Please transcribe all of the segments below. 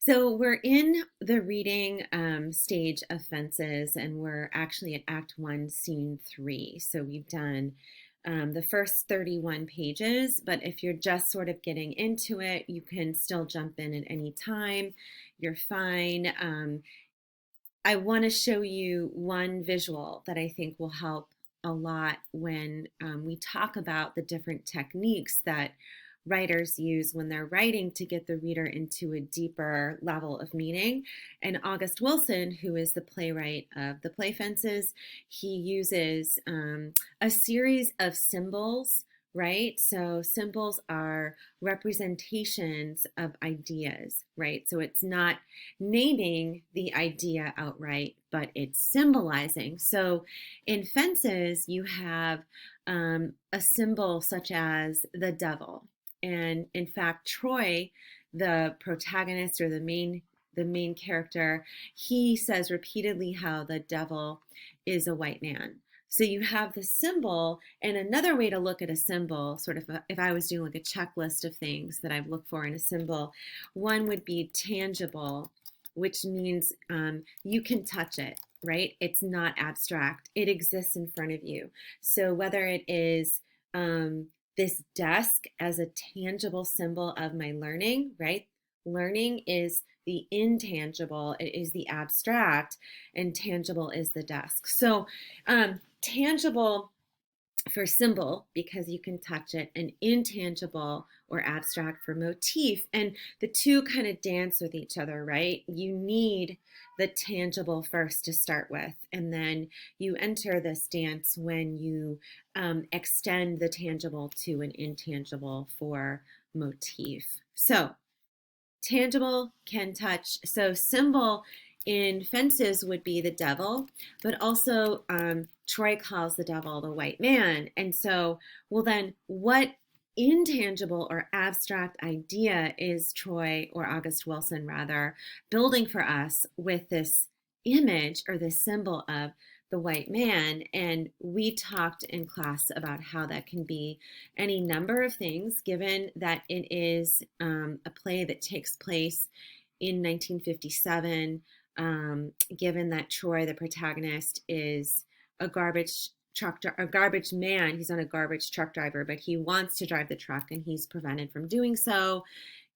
So we're in the reading stage of Fences, and we're actually at Act 1, Scene 3. So we've done the first 31 pages, but if you're just sort of getting into it, you can still jump in at any time. You're fine. I want to show you one visual that I think will help a lot when we talk about the different techniques that writers use when they're writing to get the reader into a deeper level of meaning. And August Wilson, who is the playwright of the play Fences, he uses a series of symbols, right? So symbols are representations of ideas, right? So it's not naming the idea outright, but it's symbolizing. So in Fences, you have a symbol such as the devil. And in fact, Troy, the protagonist or the main character, he says repeatedly how the devil is a white man. So you have the symbol, and another way to look at a symbol, sort of if I was doing like a checklist of things that I've looked for in a symbol, one would be tangible, which means you can touch it, right? It's not abstract. It exists in front of you. So whether it is this desk as a tangible symbol of my learning, right? Learning is the intangible, it is the abstract, and tangible is the desk. So tangible for symbol, because you can touch it, and intangible or abstract for motif. And the two kind of dance with each other, right? You need the tangible first to start with, and then you enter this dance when you extend the tangible to an intangible for motif. So tangible can touch. So symbol in Fences would be the devil, but also Troy calls the devil the white man. And so, well, then what intangible or abstract idea is Troy, or August Wilson rather, building for us with this image or this symbol of the white man? And we talked in class about how that can be any number of things, given that it is a play that takes place in 1957, given that Troy, the protagonist, is a garbage a garbage man. He's not a garbage truck driver, but he wants to drive the truck and he's prevented from doing so,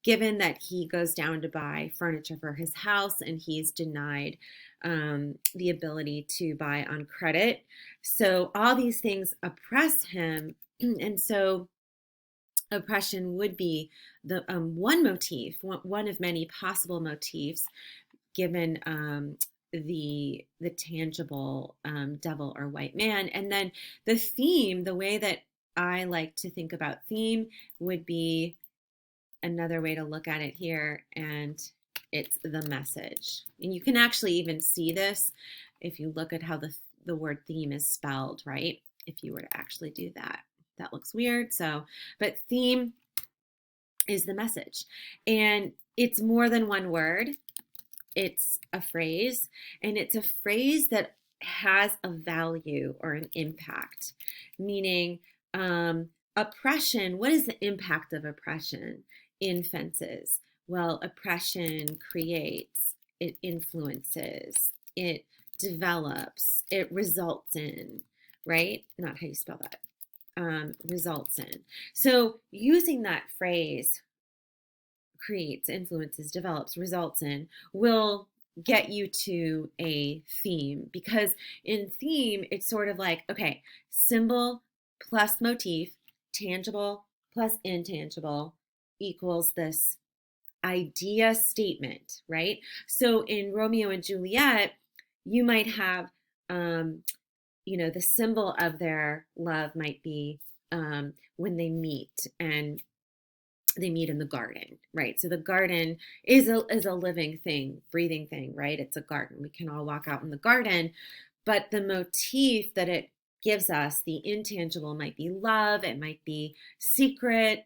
given that he goes down to buy furniture for his house and he's denied the ability to buy on credit. So all these things oppress him. And so oppression would be the one motif, one of many possible motifs, given the tangible devil or white man. And then the theme, the way that I like to think about theme, would be another way to look at it here, and it's the message. And you can actually even see this if you look at how the word theme is spelled, right? If you were to actually do that. That looks weird. So, but theme is the message. And it's more than one word. It's a phrase, and it's a phrase that has a value or an impact, meaning oppression. What is the impact of oppression in Fences? Well, oppression creates, it influences, it develops, it results in, right? Not how you spell that. Results in. So using that phrase, creates, influences, develops, results in, will get you to a theme, because in theme, it's sort of like, okay, symbol plus motif, tangible plus intangible equals this idea statement, right? So in Romeo and Juliet, you might have, the symbol of their love might be when they meet, and they meet in the garden, right? So the garden is a living thing, breathing thing, right? It's a garden. We can all walk out in the garden, but the motif that it gives us, the intangible, might be love. It might be secret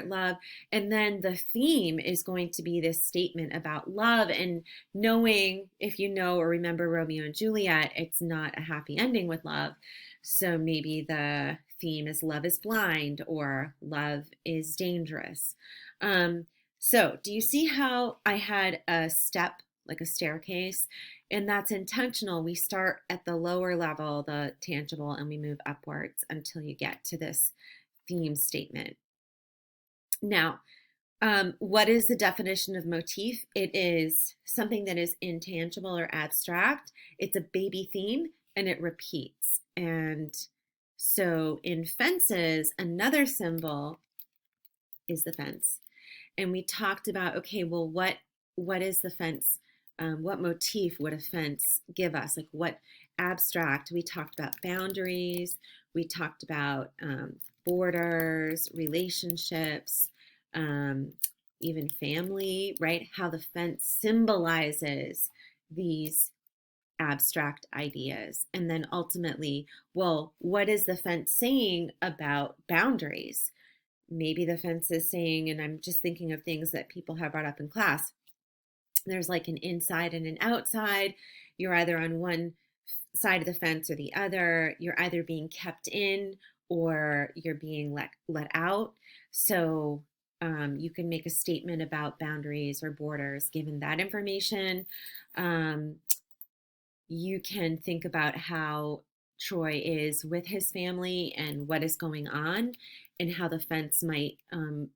love. And then the theme is going to be this statement about love, and knowing, if you know or remember Romeo and Juliet, it's not a happy ending with love. So maybe the theme is love is blind or love is dangerous. So, do you see how I had a step, like a staircase? And that's intentional. We start at the lower level, the tangible, and we move upwards until you get to this theme statement. Now, what is the definition of motif? It is something that is intangible or abstract. It's a baby theme and it repeats. And so in fences, another symbol is the fence. And we talked about, okay, well, what is the fence? What motif would a fence give us? Like what abstract? We talked about boundaries. We talked about borders, relationships, um, even family, right? How the fence symbolizes these abstract ideas. And then ultimately, well, what is the fence saying about boundaries? Maybe the fence is saying, and I'm just thinking of things that people have brought up in class, there's like an inside and an outside. You're either on one side of the fence or the other. You're either being kept in or you're being let out. So you can make a statement about boundaries or borders given that information. Um, you can think about how Troy is with his family and what is going on, and how the fence might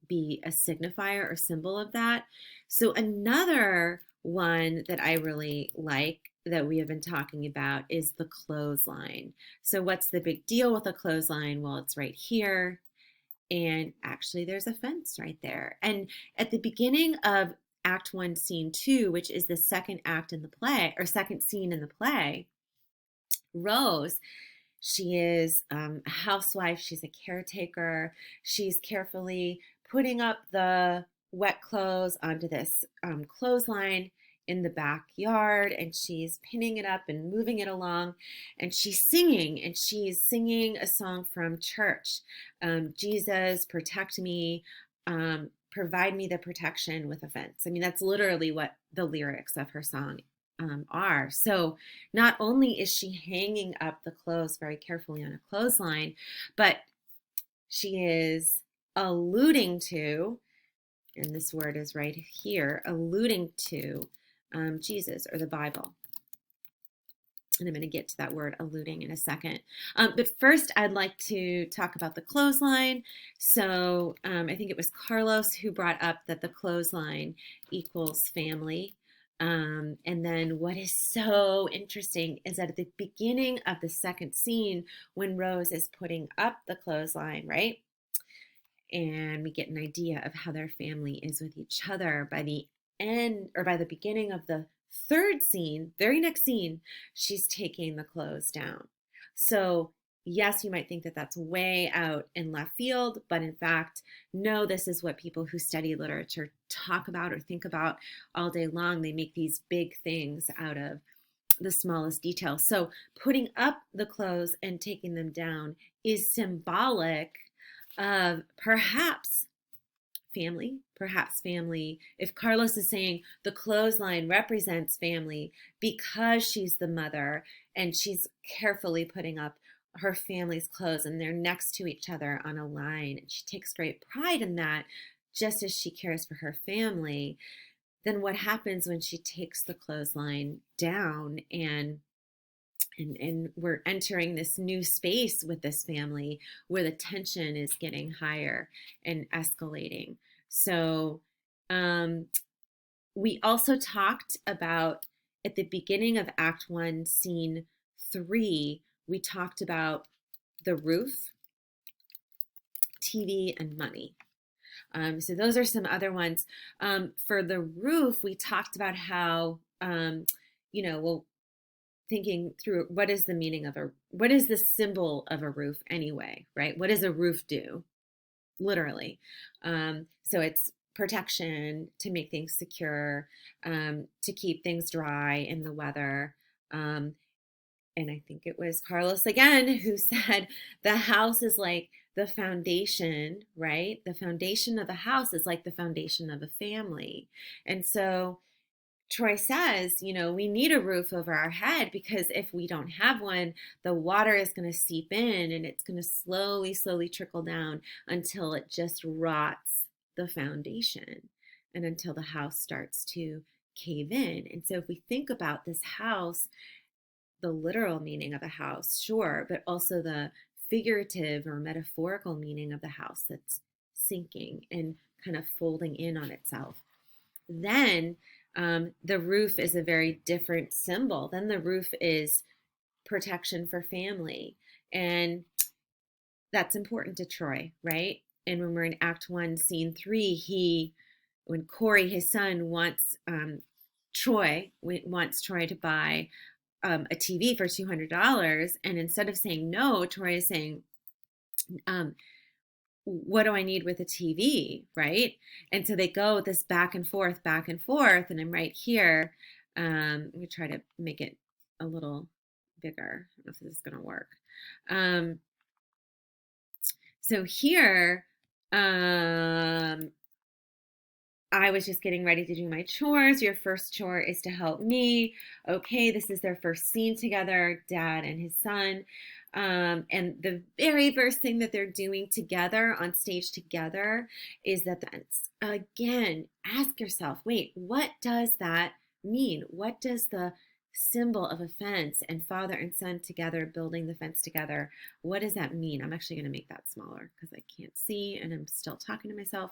be a signifier or symbol of that. So, another one that I really like that we have been talking about is the clothesline. So, what's the big deal with a clothesline? Well, it's right here. And actually, there's a fence right there. And at the beginning of Act One, Scene Two, which is the second act in the play, or second scene in the play, Rose, she is a housewife, she's a caretaker, she's carefully putting up the wet clothes onto this clothesline in the backyard, and she's pinning it up and moving it along, and she's singing a song from church. Jesus, protect me, provide me the protection with a fence. I mean, that's literally what the lyrics of her song are. So not only is she hanging up the clothes very carefully on a clothesline, but she is alluding to, and this word is right here, alluding to Jesus or the Bible. And I'm going to get to that word alluding in a second. But first, I'd like to talk about the clothesline. So I think it was Carlos who brought up that the clothesline equals family. And then what is so interesting is that at the beginning of the second scene, when Rose is putting up the clothesline, right? And we get an idea of how their family is with each other by the end, or by the beginning of the third scene, very next scene, she's taking the clothes down. So yes, you might think that that's way out in left field, but in fact, no, this is what people who study literature talk about or think about all day long. They make these big things out of the smallest details. So putting up the clothes and taking them down is symbolic of perhaps family. If Carlos is saying the clothesline represents family because she's the mother and she's carefully putting up her family's clothes and they're next to each other on a line, and she takes great pride in that, just as she cares for her family, then what happens when she takes the clothesline down and we're entering this new space with this family where the tension is getting higher and escalating. So we also talked about at the beginning of Act One, Scene 3, we talked about the roof, TV, and money. So those are some other ones. For the roof, we talked about how, well, thinking through what is the meaning of what is the symbol of a roof anyway, right? What does a roof do? Literally. So it's protection, to make things secure, to keep things dry in the weather. And I think it was Carlos again who said the house is like the foundation, right? The foundation of the house is like the foundation of a family. And so Troy says, we need a roof over our head, because if we don't have one, the water is going to seep in and it's going to slowly, slowly trickle down until it just rots the foundation. and until the house starts to cave in. And so if we think about this house, the literal meaning of a house, sure, but also the figurative or metaphorical meaning of the house that's sinking and kind of folding in on itself. Then the roof is a very different symbol. Then the roof is protection for family. And that's important to Troy, right? And when we're in Act 1, Scene 3, when Corey, his son, wants Troy to buy a TV for $200, and instead of saying no, Troy is saying, what do I need with a TV, right? And so they go this back and forth, and I'm right here. Let me try to make it a little bigger. I don't know if this is going to work. So here, I was just getting ready to do my chores. Your first chore is to help me. Okay, this is their first scene together, dad and his son. And the very first thing that they're doing together on stage together is that dance. Again, ask yourself, wait, what does that mean? What does the symbol of a fence and father and son together building the fence together, what does that mean? I'm actually going to make that smaller because I can't see and I'm still talking to myself.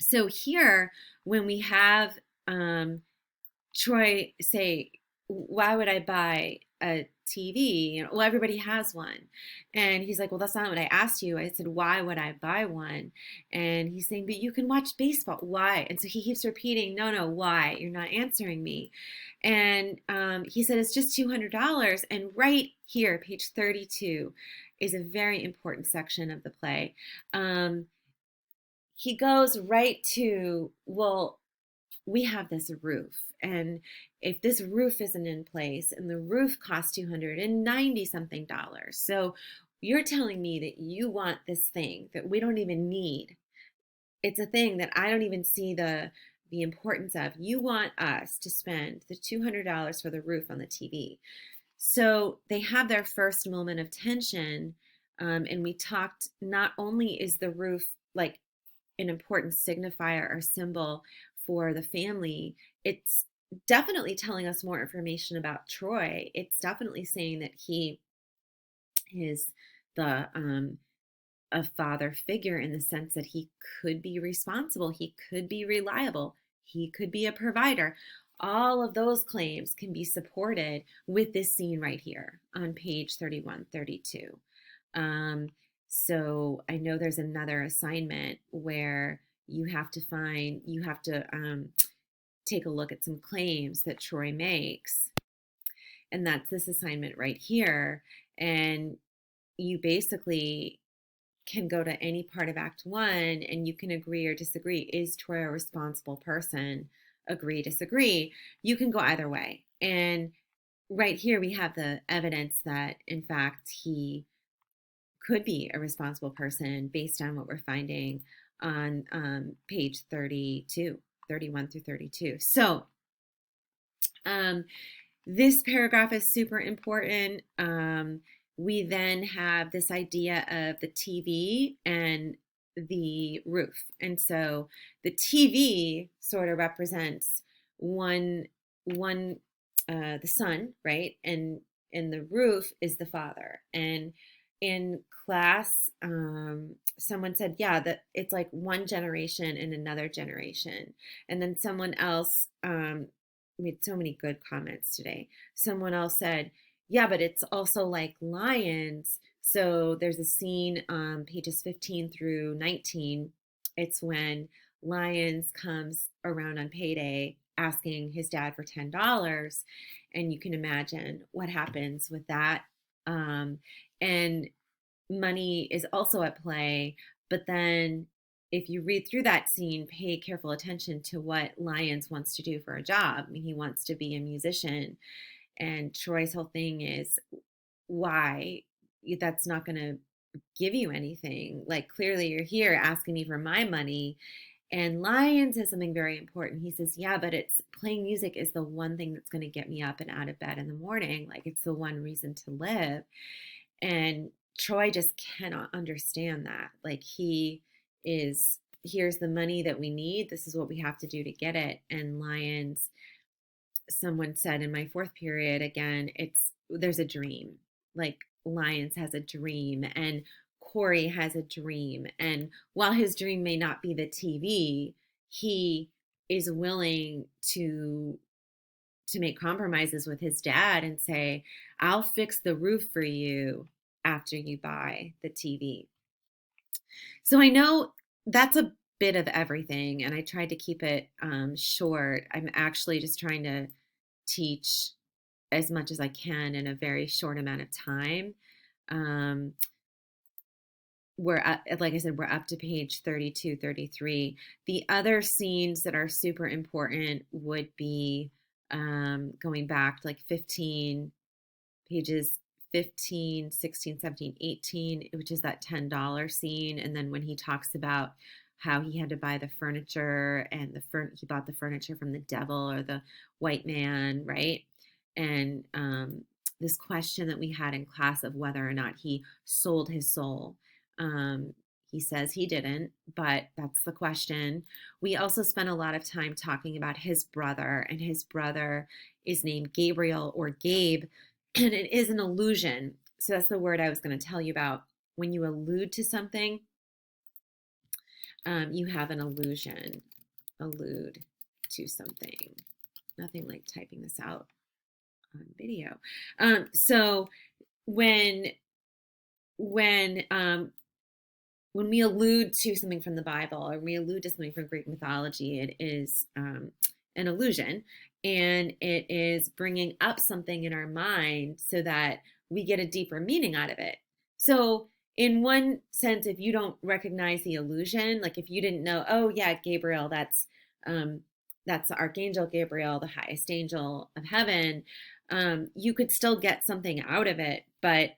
So here, when we have Troy say, why would I buy a TV? Well, everybody has one. And he's like, well, that's not what I asked you. I said, why would I buy one? And he's saying, but you can watch baseball. Why? And so he keeps repeating, no, why? You're not answering me. And he said, it's just $200. And right here, page 32, is a very important section of the play. He goes right to, well, we have this roof, and if this roof isn't in place, and the roof costs $290 something, so you're telling me that you want this thing that we don't even need. It's a thing that I don't even see the importance of. You want us to spend the $200 for the roof on the TV. So they have their first moment of tension, and we talked, not only is the roof like an important signifier or symbol for the family, it's definitely telling us more information about Troy. It's definitely saying that he is the a father figure in the sense that he could be responsible, he could be reliable, he could be a provider. All of those claims can be supported with this scene right here on page 31, 32. So I know there's another assignment where you have to take a look at some claims that Troy makes. And that's this assignment right here. And you basically can go to any part of Act 1 and you can agree or disagree. Is Troy a responsible person? Agree, disagree. You can go either way. And right here we have the evidence that, in fact, he could be a responsible person based on what we're finding on page 32, 31 through 32. So this paragraph is super important. We then have this idea of the TV and the roof. And so the TV sort of represents the son, right? And the roof is the father. And in class, someone said, yeah, that it's like one generation and another generation. And then someone else made so many good comments today. Someone else said, yeah, but it's also like lions. So there's a scene on pages 15 through 19. It's when Lyons comes around on payday asking his dad for $10. And you can imagine what happens with that. And money is also at play. But then if you read through that scene, pay careful attention to what Lyons wants to do for a job. I mean, he wants to be a musician. And Troy's whole thing is, why? That's not going to give you anything. Like, clearly you're here asking me for my money. And Lyons says something very important. He says, yeah, but it's playing music is the one thing that's going to get me up and out of bed in the morning. Like, it's the one reason to live. And Troy just cannot understand that. Like, he is here's the money that we need. This is what we have to do to get it. And Lions, someone said in my fourth period, again, there's a dream. Like Lions has a dream and Corey has a dream. And while his dream may not be the TV, he is willing to make compromises with his dad and say, I'll fix the roof for you after you buy the TV. So I know that's a bit of everything, and I tried to keep it short. I'm actually just trying to teach as much as I can in a very short amount of time. Like I said, we're up to page 32, 33. The other scenes that are super important would be going back to like 15, pages 15, 16, 17, 18, which is that $10 scene. And then when he talks about how he had to buy the furniture and he bought the furniture from the devil or the white man, right? And this question that we had in class of whether or not he sold his soul. He says he didn't, but that's the question. We also spent a lot of time talking about his brother, and his brother is named Gabriel or Gabe, and it is an allusion. So that's the word I was going to tell you about. When you allude to something, you have an allusion. Allude to something. Nothing like typing this out on video. So when we allude to something from the Bible or we allude to something from Greek mythology, it is an allusion, and it is bringing up something in our mind so that we get a deeper meaning out of it. So in one sense, if you don't recognize the allusion, like if you didn't know, oh yeah, Gabriel, that's the Archangel Gabriel, the highest angel of heaven, you could still get something out of it. But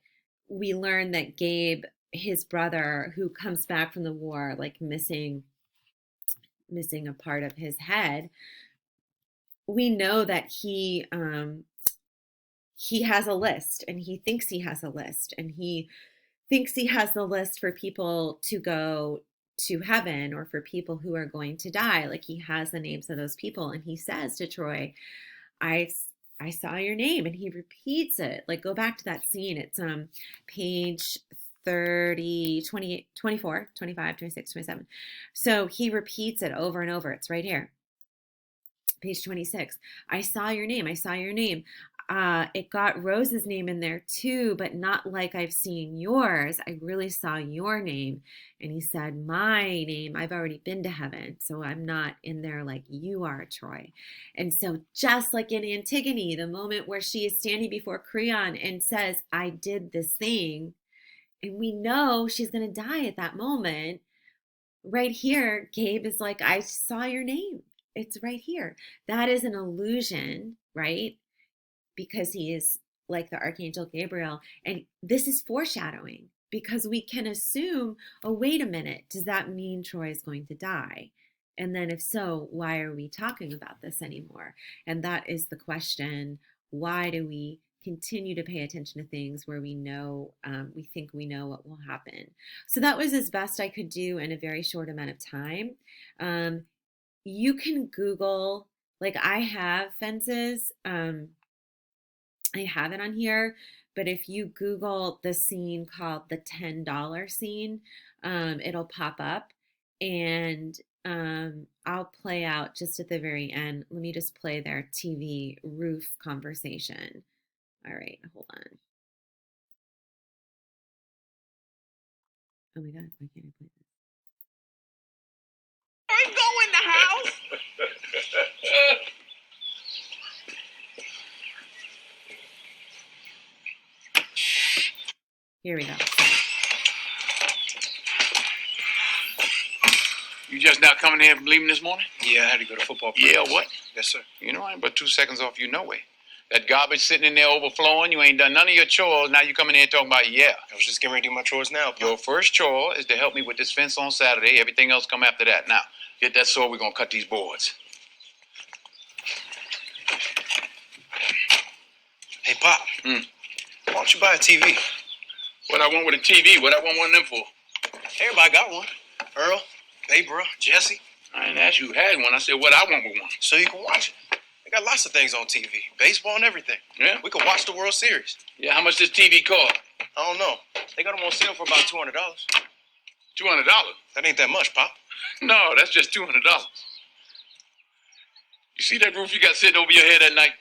we learned that Gabe, his brother, who comes back from the war, like missing a part of his head, we know that he has a list, and he thinks he has a list, and he thinks he has the list for people to go to heaven or for people who are going to die. Like he has the names of those people, and he says to Troy, I saw your name, and he repeats it. Like go back to that scene. It's page 30, 28, 24, 25, 26, 27. So he repeats it over and over. It's right here. Page 26. I saw your name. I saw your name. It got Rose's name in there too, but not like I've seen yours. I really saw your name. And he said, my name, I've already been to heaven, so I'm not in there like you are, Troy. And so just like in Antigone, the moment where she is standing before Creon and says, I did this thing, and we know she's going to die at that moment, right here, Gabe is like, I saw your name. It's right here. That is an illusion, right? Because he is like the Archangel Gabriel. And this is foreshadowing, because we can assume, oh, wait a minute, does that mean Troy is going to die? And then if so, why are we talking about this anymore? And that is the question. Why do we continue to pay attention to things where we know, we think we know what will happen? So that was as best I could do in a very short amount of time. You can Google, like I have fences. I have it on here, but if you Google the scene called the $10 scene, it'll pop up, and I'll play out just at the very end. Let me just play their TV roof conversation. All right, hold on. Oh my God, why can't I play this? I go in the house. Here we go. You just not coming here from leaving this morning? Yeah, I had to go to football practice. Yeah, what? Yes, sir. You know, I ain't but 2 seconds off you no way. That garbage sitting in there overflowing, you ain't done none of your chores, now you coming in here talking about, yeah. I was just getting ready to do my chores now, Pop. Your first chore is to help me with this fence on Saturday. Everything else come after that. Now, get that saw, we're gonna cut these boards. Hey, Pop. Why don't you buy a TV? What I want with a TV? What I want one of them for? Everybody got one. Earl, Hey, bro, Jesse. I didn't ask you who had one. I said what I want with one. So you can watch it. They got lots of things on TV. Baseball and everything. Yeah? We can watch the World Series. Yeah, how much does TV cost? I don't know. They got them on sale for about $200. $200? That ain't that much, Pop. No, that's just $200. You see that roof you got sitting over your head at night?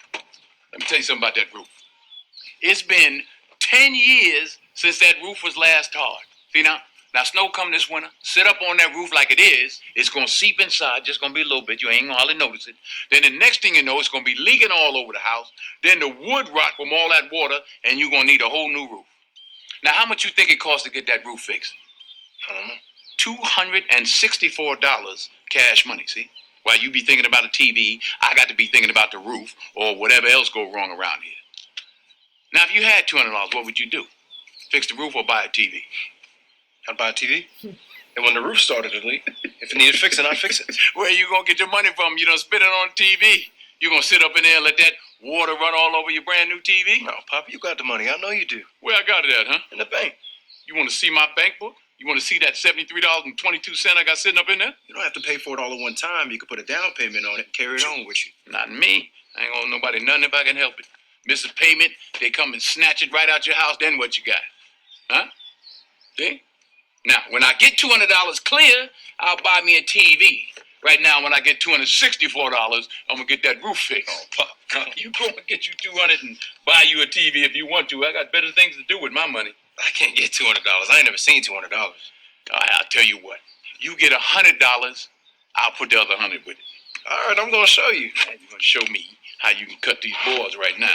Let me tell you something about that roof. It's been 10 years since that roof was last tarred. See now snow come this winter, sit up on that roof like it is. It's going to seep inside, just going to be a little bit. You ain't going to hardly notice it. Then the next thing you know, it's going to be leaking all over the house. Then the wood rot from all that water, and you're going to need a whole new roof. Now, how much you think it costs to get that roof fixed? I don't know. $264 cash money, see? While you be thinking about a TV, I got to be thinking about the roof or whatever else go wrong around here. Now, if you had $200, what would you do? Fix the roof or buy a TV? I'd buy a TV. And when the roof started to leak, if it needed fixing, I'd fix it. Where you gonna get your money from? You done spend it on TV. You gonna sit up in there and let that water run all over your brand new TV? No, Papa, you got the money. I know you do. Where I got it at, huh? In the bank. You want to see my bank book? You want to see that $73.22 I got sitting up in there? You don't have to pay for it all at one time. You can put a down payment on it and carry it on with you. Not me. I ain't gonna nobody nothing if I can help it. Miss a payment, they come and snatch it right out your house, then what you got? Huh? See? Now, when I get $200 clear, I'll buy me a TV. Right now, when I get $264, I'm gonna get that roof fixed. Oh, Pop, You go and get you 200 and buy you a TV if you want to. I got better things to do with my money. I can't get $200. I ain't never seen $200. All right, I'll tell you what. You get $100, I'll put the other 100 with it. All right, I'm gonna show you. And you're gonna show me how you can cut these boards right now.